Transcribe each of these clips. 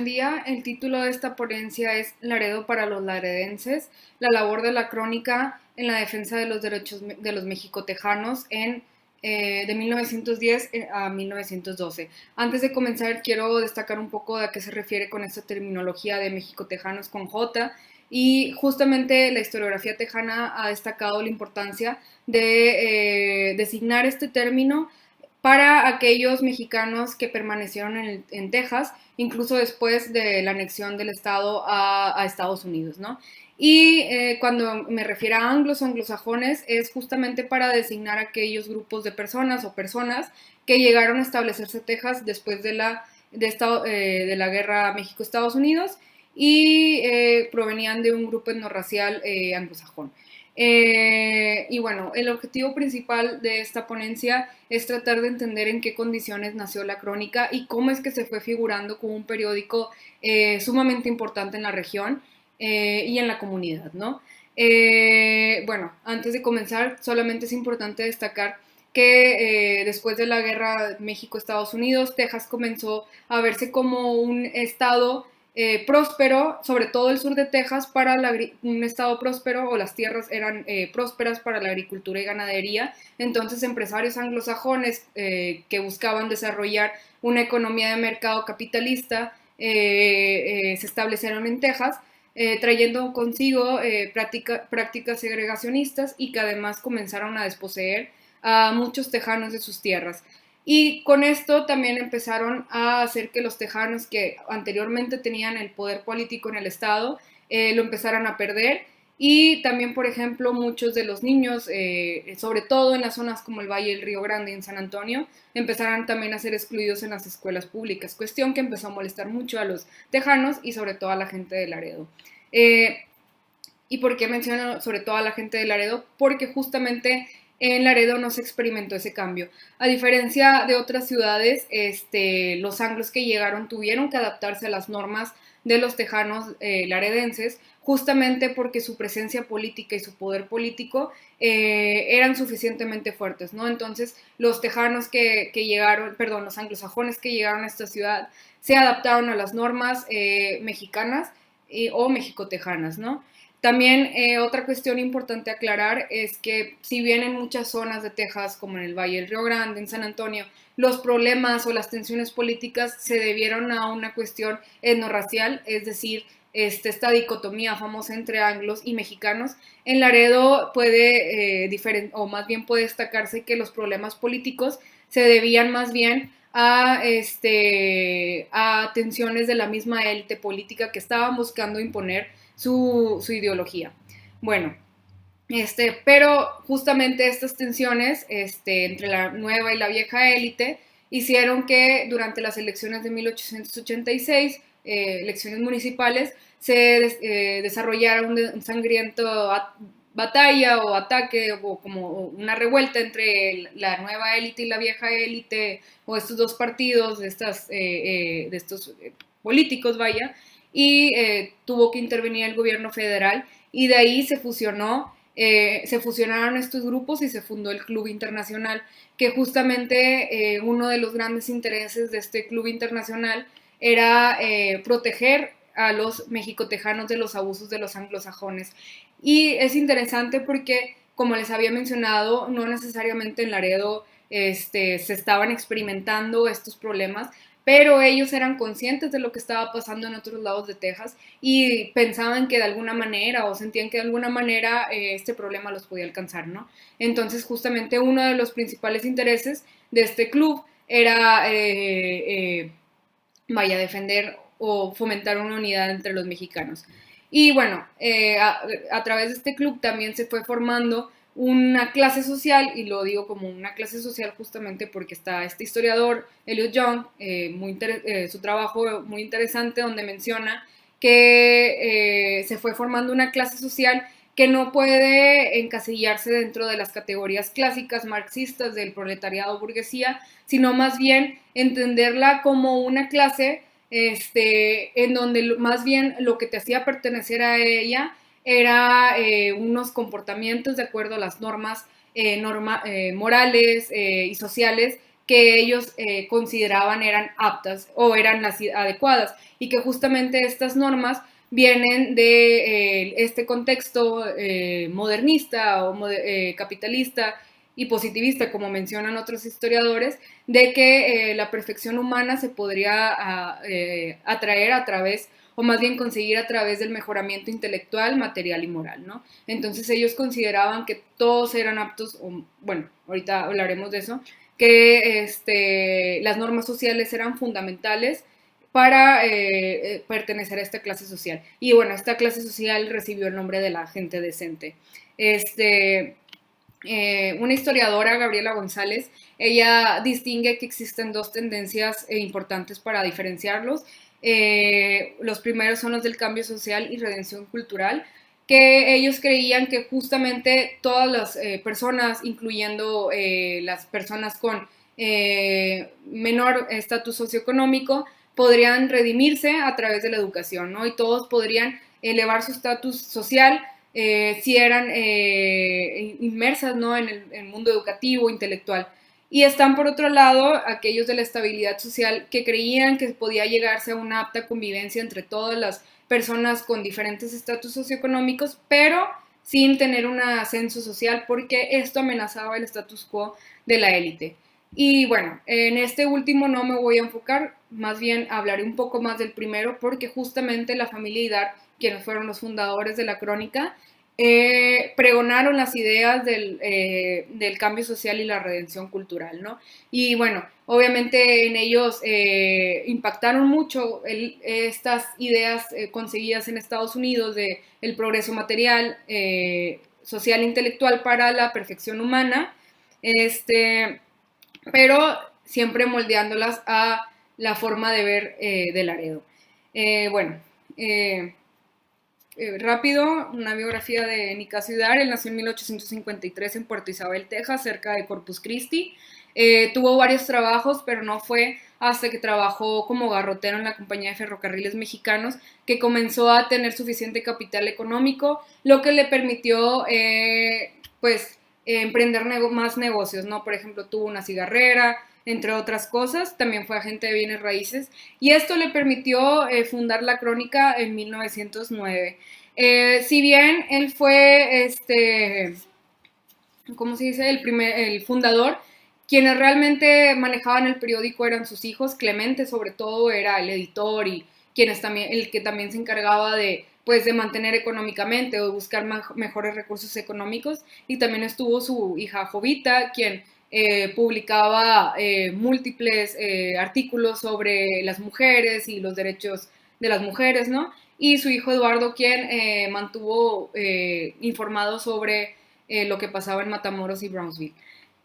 día, el título de esta ponencia es Laredo para los laredenses, la labor de la crónica en la defensa de los derechos de los mexicotejanos de 1910 a 1912. Antes de comenzar, quiero destacar un poco de a qué se refiere con esta terminología de mexicotejanos con J. Y justamente la historiografía tejana ha destacado la importancia de designar este término para aquellos mexicanos que permanecieron en Texas, incluso después de la anexión del Estado a Estados Unidos, ¿no? Y cuando me refiero a anglos o anglosajones, es justamente para designar aquellos grupos de personas o personas que llegaron a establecerse en Texas después de la guerra México-Estados Unidos y provenían de un grupo etnorracial anglosajón. Y bueno, el objetivo principal de esta ponencia es tratar de entender en qué condiciones nació la crónica y cómo es que se fue figurando como un periódico sumamente importante en la región y en la comunidad, ¿no? Bueno, antes de comenzar, solamente es importante destacar que después de la guerra México-Estados Unidos, Texas comenzó a verse como un estado próspero, sobre todo el sur de Texas, para un estado próspero, o las tierras eran prósperas para la agricultura y ganadería. Entonces empresarios anglosajones que buscaban desarrollar una economía de mercado capitalista se establecieron en Texas, trayendo consigo prácticas segregacionistas y que además comenzaron a desposeer a muchos tejanos de sus tierras. Y con esto también empezaron a hacer que los tejanos que anteriormente tenían el poder político en el Estado lo empezaran a perder. Y también, por ejemplo, muchos de los niños, sobre todo en las zonas como el Valle del Río Grande en San Antonio, empezaron también a ser excluidos en las escuelas públicas, cuestión que empezó a molestar mucho a los tejanos y sobre todo a la gente de Laredo. Eh, ¿Y por qué menciono sobre todo a la gente de Laredo? Porque justamente en Laredo no se experimentó ese cambio. A diferencia de otras ciudades, los anglos que llegaron tuvieron que adaptarse a las normas de los tejanos laredenses, justamente porque su presencia política y su poder político eran suficientemente fuertes, ¿no? Entonces, los tejanos que llegaron, perdón, los anglosajones que llegaron a esta ciudad se adaptaron a las normas mexicanas o mexicotejanas, ¿no? También otra cuestión importante a aclarar es que si bien en muchas zonas de Texas, como en el Valle del Río Grande, en San Antonio, los problemas o las tensiones políticas se debieron a una cuestión etnorracial, es decir, esta dicotomía famosa entre anglos y mexicanos, en Laredo o más bien puede destacarse que los problemas políticos se debían más bien a tensiones de la misma élite política que estaban buscando imponer su ideología. Bueno, pero justamente estas tensiones entre la nueva y la vieja élite hicieron que durante las elecciones de 1886, elecciones municipales, se desarrollara un sangriento batalla o ataque o como una revuelta entre la nueva élite y la vieja élite o estos dos partidos de estos políticos, vaya, y tuvo que intervenir el gobierno federal y de ahí se fusionaron estos grupos y se fundó el Club Internacional, que justamente uno de los grandes intereses de este Club Internacional era proteger a los mexicotejanos de los abusos de los anglosajones. Y es interesante porque, como les había mencionado, no necesariamente en Laredo se estaban experimentando estos problemas, pero ellos eran conscientes de lo que estaba pasando en otros lados de Texas y pensaban que de alguna manera o sentían que de alguna manera este problema los podía alcanzar, ¿no? Entonces justamente uno de los principales intereses de este club era, defender o fomentar una unidad entre los mexicanos. Y bueno, a través de este club también se fue formando una clase social, y lo digo como una clase social justamente porque está este historiador, Elliot Young, su trabajo muy interesante donde menciona que se fue formando una clase social que no puede encasillarse dentro de las categorías clásicas marxistas del proletariado burguesía, sino más bien entenderla como una clase en donde más bien lo que te hacía pertenecer a ella era unos comportamientos de acuerdo a las normas morales y sociales que ellos consideraban eran aptas o eran las adecuadas, y que justamente estas normas vienen de este contexto modernista o capitalista y positivista, como mencionan otros historiadores, de que la perfección humana se podría atraer a través, o más bien conseguir a través del mejoramiento intelectual, material y moral, ¿no? Entonces ellos consideraban que todos eran aptos, o, bueno, ahorita hablaremos de eso, que las normas sociales eran fundamentales para pertenecer a esta clase social. Y bueno, esta clase social recibió el nombre de la gente decente. Una historiadora, Gabriela González, ella distingue que existen dos tendencias importantes para diferenciarlos. Los primeros son los del cambio social y redención cultural, que ellos creían que justamente todas las personas, incluyendo las personas con menor estatus socioeconómico, podrían redimirse a través de la educación, ¿no? Y todos podrían elevar su estatus social si eran inmersas, ¿no?, en el mundo educativo, intelectual. Y están, por otro lado, aquellos de la estabilidad social que creían que podía llegarse a una apta convivencia entre todas las personas con diferentes estatus socioeconómicos, pero sin tener un ascenso social, porque esto amenazaba el status quo de la élite. Y bueno, en este último no me voy a enfocar, más bien hablaré un poco más del primero, porque justamente la familia Hidar, quienes fueron los fundadores de la crónica, pregonaron las ideas del cambio social y la redención cultural, ¿no? Y bueno, obviamente en ellos impactaron mucho estas ideas conseguidas en Estados Unidos de el progreso material, social e intelectual para la perfección humana, pero siempre moldeándolas a la forma de ver de Laredo. Bueno, rápido, una biografía de Nicasio Hidar. Él nació en 1853 en Puerto Isabel, Texas, cerca de Corpus Christi. Tuvo varios trabajos, pero no fue hasta que trabajó como garrotero en la compañía de ferrocarriles mexicanos que comenzó a tener suficiente capital económico, lo que le permitió, pues, emprender más negocios, ¿no? Por ejemplo, tuvo una cigarrera, entre otras cosas. También fue agente de bienes raíces, y esto le permitió fundar la crónica en 1909. Si bien él fue, ¿cómo se dice?, el fundador, quienes realmente manejaban el periódico eran sus hijos. Clemente, sobre todo, era el editor y el que también se encargaba de, pues, de mantener económicamente o de buscar mejores recursos económicos. Y también estuvo su hija Jovita, quien publicaba múltiples artículos sobre las mujeres y los derechos de las mujeres, ¿no? Y su hijo Eduardo, quien mantuvo informado sobre lo que pasaba en Matamoros y Brownsville.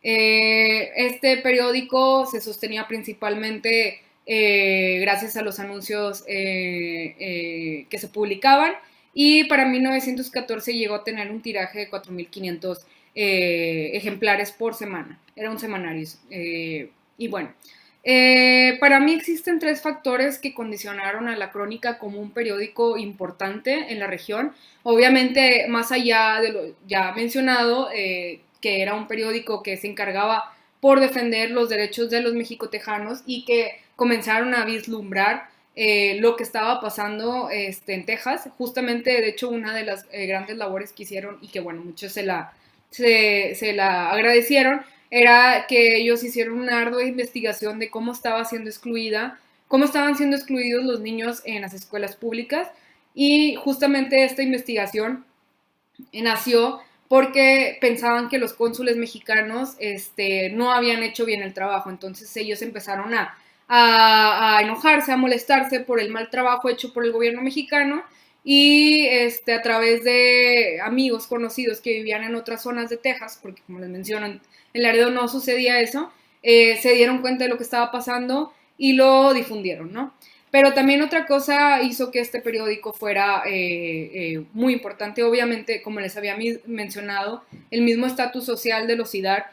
Este periódico se sostenía principalmente gracias a los anuncios que se publicaban, y para 1914 llegó a tener un tiraje de 4.500 ejemplares por semana. Era un semanario. Y bueno, para mí existen tres factores que condicionaron a la crónica como un periódico importante en la región. Obviamente, más allá de lo ya mencionado, que era un periódico que se encargaba por defender los derechos de los mexicotejanos y que comenzaron a vislumbrar lo que estaba pasando en Texas. Justamente, de hecho, una de las grandes labores que hicieron, y que bueno, muchos se la agradecieron, era que ellos hicieron una ardua investigación de cómo estaban siendo excluidos los niños en las escuelas públicas. Y justamente esta investigación nació porque pensaban que los cónsules mexicanos no habían hecho bien el trabajo. Entonces ellos empezaron a enojarse, a molestarse por el mal trabajo hecho por el gobierno mexicano, y a través de amigos conocidos que vivían en otras zonas de Texas, porque como les menciono, en Laredo no sucedía eso, se dieron cuenta de lo que estaba pasando y lo difundieron, ¿no? Pero también otra cosa hizo que este periódico fuera muy importante. Obviamente, como les había mencionado, el mismo estatus social de los Hidar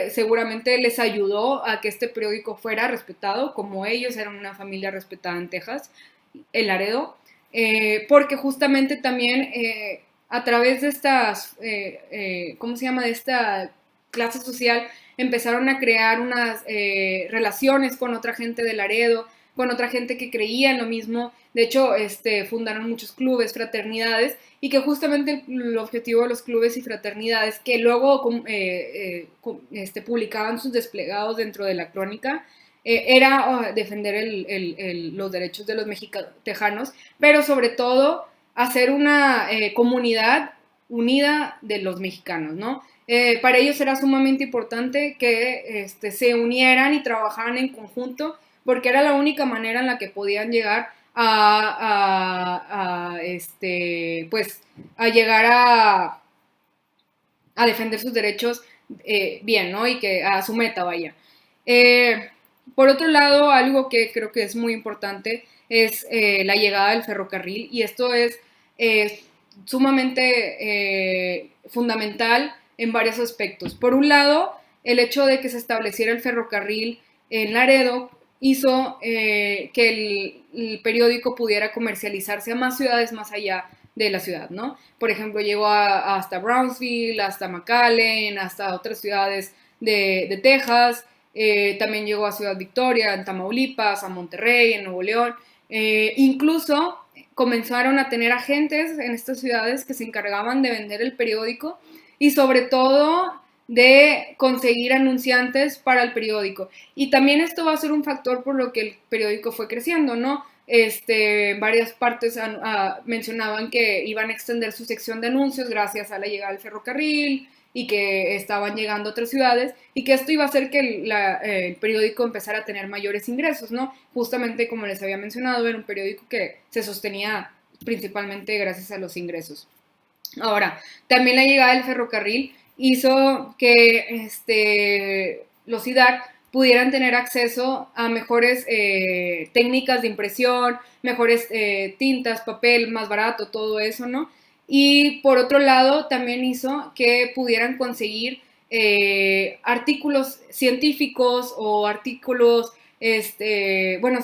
seguramente les ayudó a que este periódico fuera respetado, como ellos eran una familia respetada en Texas, en Laredo, porque justamente también a través de estas, ¿cómo se llama?, de esta clase social empezaron a crear unas relaciones con otra gente de Laredo, con otra gente que creía en lo mismo. De hecho, fundaron muchos clubes, fraternidades, y que justamente el objetivo de los clubes y fraternidades, que luego publicaban sus desplegados dentro de la crónica, era defender los derechos de los mexicanos, pero sobre todo hacer una comunidad unida de los mexicanos, ¿no? Para ellos era sumamente importante que se unieran y trabajaran en conjunto, porque era la única manera en la que podían llegar pues, a llegar a defender sus derechos bien, ¿no? Y que a su meta vaya. Por otro lado, algo que creo que es muy importante es la llegada del ferrocarril, y esto es sumamente fundamental en varios aspectos. Por un lado, el hecho de que se estableciera el ferrocarril en Laredo hizo que el periódico pudiera comercializarse a más ciudades más allá de la ciudad, ¿no? Por ejemplo, llegó hasta Brownsville, hasta McAllen, hasta otras ciudades de Texas, también llegó a Ciudad Victoria, en Tamaulipas, a Monterrey, en Nuevo León. Incluso comenzaron a tener agentes en estas ciudades que se encargaban de vender el periódico y sobre todo de conseguir anunciantes para el periódico. Y también esto va a ser un factor por lo que el periódico fue creciendo, ¿no? Varias partes mencionaban que iban a extender su sección de anuncios gracias a la llegada del ferrocarril y que estaban llegando a otras ciudades, y que esto iba a hacer que el periódico empezara a tener mayores ingresos, ¿no? Justamente como les había mencionado, era un periódico que se sostenía principalmente gracias a los ingresos. Ahora, también la llegada del ferrocarril hizo que los IDAR pudieran tener acceso a mejores técnicas de impresión, mejores tintas, papel más barato, todo eso, ¿no? Y por otro lado, también hizo que pudieran conseguir artículos científicos o artículos,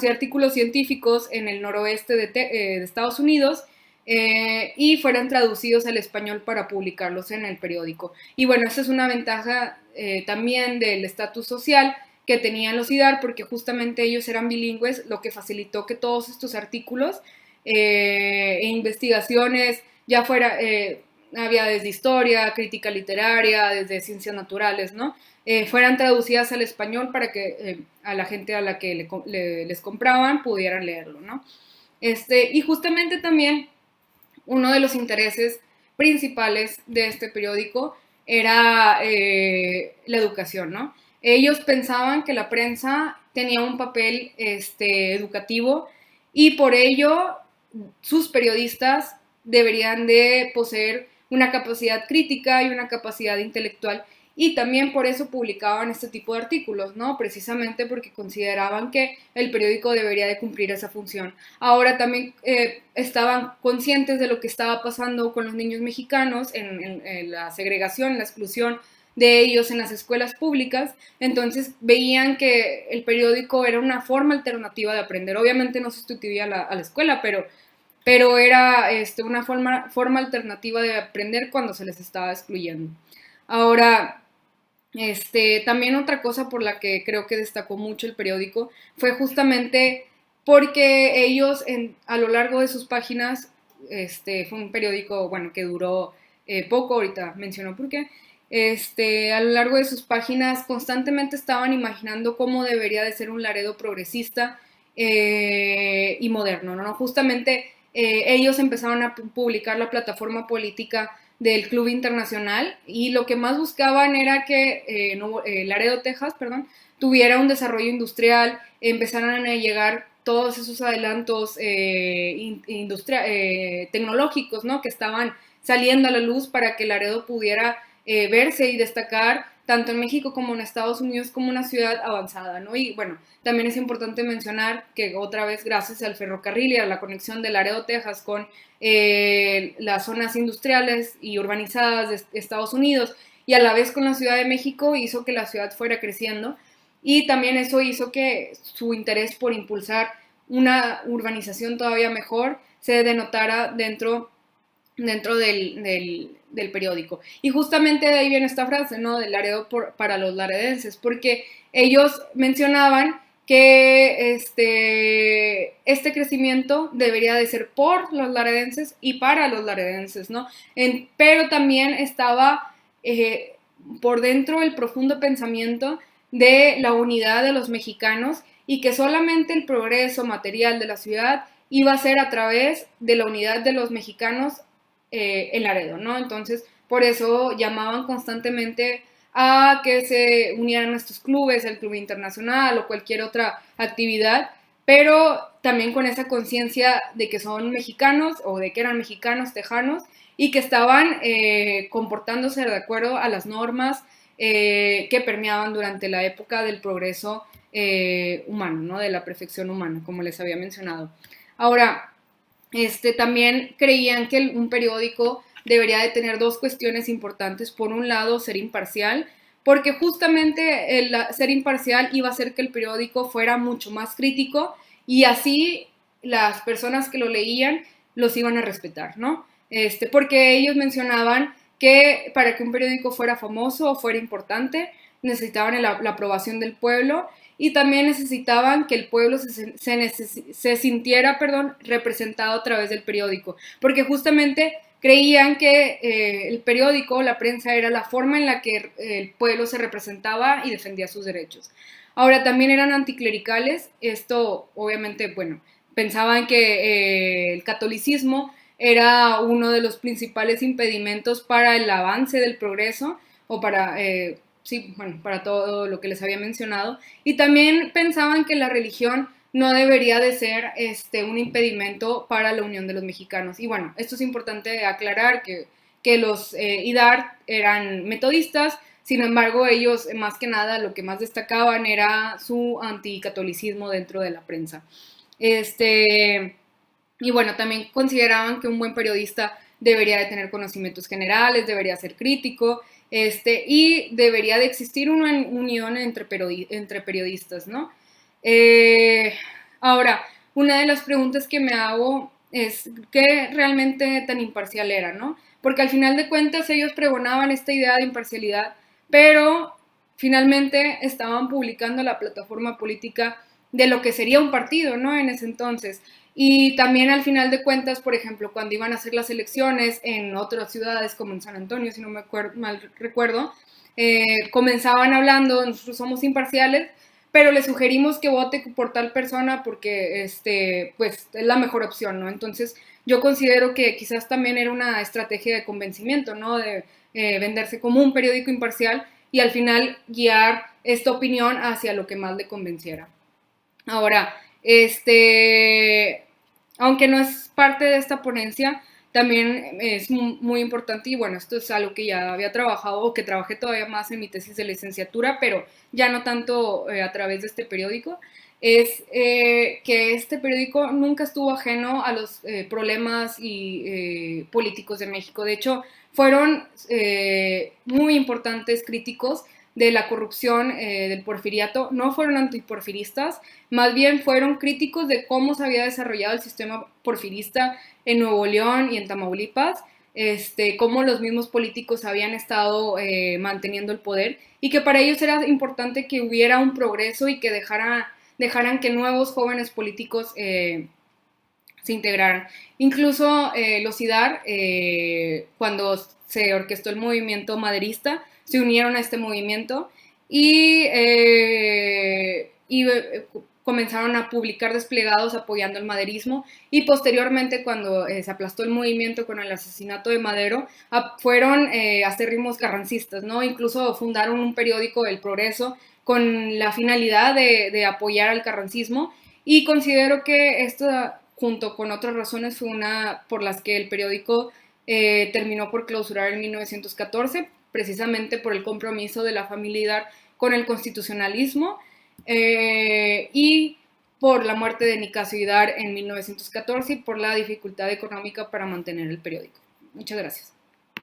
artículos científicos en el noroeste de Estados Unidos, y fueran traducidos al español para publicarlos en el periódico. Y bueno, esa es una ventaja también del estatus social que tenían los IDAR, porque justamente ellos eran bilingües, lo que facilitó que todos estos artículos e investigaciones, ya fuera, había desde historia, crítica literaria, desde ciencias naturales, ¿no? Fueran traducidas al español para que a la gente a la que les compraban pudieran leerlo, ¿no? Y justamente también uno de los intereses principales de este periódico era la educación, ¿no? Ellos pensaban que la prensa tenía un papel educativo, y por ello sus periodistas deberían de poseer una capacidad crítica y una capacidad intelectual, y también por eso publicaban este tipo de artículos, ¿no? Precisamente porque consideraban que el periódico debería de cumplir esa función. Ahora también estaban conscientes de lo que estaba pasando con los niños mexicanos en la segregación, la exclusión de ellos en las escuelas públicas, entonces veían que el periódico era una forma alternativa de aprender. Obviamente no sustituía a la escuela, pero era una forma alternativa de aprender cuando se les estaba excluyendo. Ahora, también otra cosa por la que creo que destacó mucho el periódico fue justamente porque ellos a lo largo de sus páginas, fue un periódico, bueno, que duró poco, ahorita menciono por qué, a lo largo de sus páginas constantemente estaban imaginando cómo debería de ser un Laredo progresista y moderno, ¿no? Justamente ellos empezaron a publicar la plataforma política del Club Internacional, y lo que más buscaban era que Laredo, Texas, tuviera un desarrollo industrial, empezaran a llegar todos esos adelantos tecnológicos, ¿no? Que estaban saliendo a la luz para que Laredo pudiera verse y destacar tanto en México como en Estados Unidos como una ciudad avanzada, ¿no? Y bueno, también es importante mencionar que otra vez gracias al ferrocarril y a la conexión de Laredo, Texas con las zonas industriales y urbanizadas de Estados Unidos, y a la vez con la Ciudad de México, hizo que la ciudad fuera creciendo, y también eso hizo que su interés por impulsar una urbanización todavía mejor se denotara dentro del periódico. Y justamente de ahí viene esta frase, ¿no? Del Laredo para los laredenses, porque ellos mencionaban que este crecimiento debería de ser por los laredenses y para los laredenses, ¿no? Pero también estaba por dentro el profundo pensamiento de la unidad de los mexicanos y que solamente el progreso material de la ciudad iba a ser a través de la unidad de los mexicanos en Laredo, ¿no? Entonces, por eso llamaban constantemente a que se unieran a estos clubes, el Club Internacional o cualquier otra actividad, pero también con esa conciencia de que son mexicanos o de que eran mexicanos, tejanos, y que estaban comportándose de acuerdo a las normas que permeaban durante la época del progreso humano, ¿no? De la perfección humana, como les había mencionado. Ahora, también creían que un periódico debería de tener dos cuestiones importantes. Por un lado, ser imparcial, porque justamente el ser imparcial iba a hacer que el periódico fuera mucho más crítico y así las personas que lo leían los iban a respetar, ¿no? Porque ellos mencionaban que para que un periódico fuera famoso o fuera importante necesitaban la aprobación del pueblo y también necesitaban que el pueblo se sintiera, representado a través del periódico, porque justamente creían que el periódico, la prensa, era la forma en la que el pueblo se representaba y defendía sus derechos. Ahora, también eran anticlericales, esto obviamente, bueno, pensaban que el catolicismo era uno de los principales impedimentos para el avance del progreso o para sí, bueno, para todo lo que les había mencionado. Y también pensaban que la religión no debería de ser un impedimento para la unión de los mexicanos. Y bueno, esto es importante aclarar que los IDAR eran metodistas, sin embargo, ellos más que nada lo que más destacaban era su anticatolicismo dentro de la prensa. Y bueno, también consideraban que un buen periodista debería de tener conocimientos generales, debería ser crítico, y debería de existir una unión entre periodistas, ¿no? Ahora, una de las preguntas que me hago es qué realmente tan imparcial era, ¿no? Porque al final de cuentas ellos pregonaban esta idea de imparcialidad, pero finalmente estaban publicando la plataforma política de lo que sería un partido, ¿no? En ese entonces. Y también al final de cuentas, por ejemplo, cuando iban a hacer las elecciones en otras ciudades como en San Antonio, si no me mal recuerdo, comenzaban hablando, nosotros somos imparciales, pero le sugerimos que vote por tal persona porque pues es la mejor opción, ¿no? Entonces yo considero que quizás también era una estrategia de convencimiento, ¿no? De venderse como un periódico imparcial y al final guiar esta opinión hacia lo que más le convenciera. Ahora, aunque no es parte de esta ponencia, también es muy importante y bueno, esto es algo que ya había trabajado o que trabajé todavía más en mi tesis de licenciatura, pero ya no tanto a través de este periódico, es que este periódico nunca estuvo ajeno a los problemas y políticos de México. De hecho, fueron muy importantes críticos de la corrupción del porfiriato, no fueron antiporfiristas, más bien fueron críticos de cómo se había desarrollado el sistema porfirista en Nuevo León y en Tamaulipas, cómo los mismos políticos habían estado manteniendo el poder y que para ellos era importante que hubiera un progreso y que dejaran que nuevos jóvenes políticos se integraran. Incluso los IDAR, cuando se orquestó el movimiento maderista, se unieron a este movimiento y comenzaron a publicar desplegados apoyando el maderismo y posteriormente cuando se aplastó el movimiento con el asesinato de Madero, fueron acérrimos carrancistas, ¿no? Incluso fundaron un periódico, El Progreso, con la finalidad de apoyar al carrancismo y considero que esto, junto con otras razones, fue una por las que el periódico terminó por clausurar en 1914, precisamente por el compromiso de la familia Hidar con el constitucionalismo y por la muerte de Nicasio Hidar en 1914 y por la dificultad económica para mantener el periódico. Muchas gracias.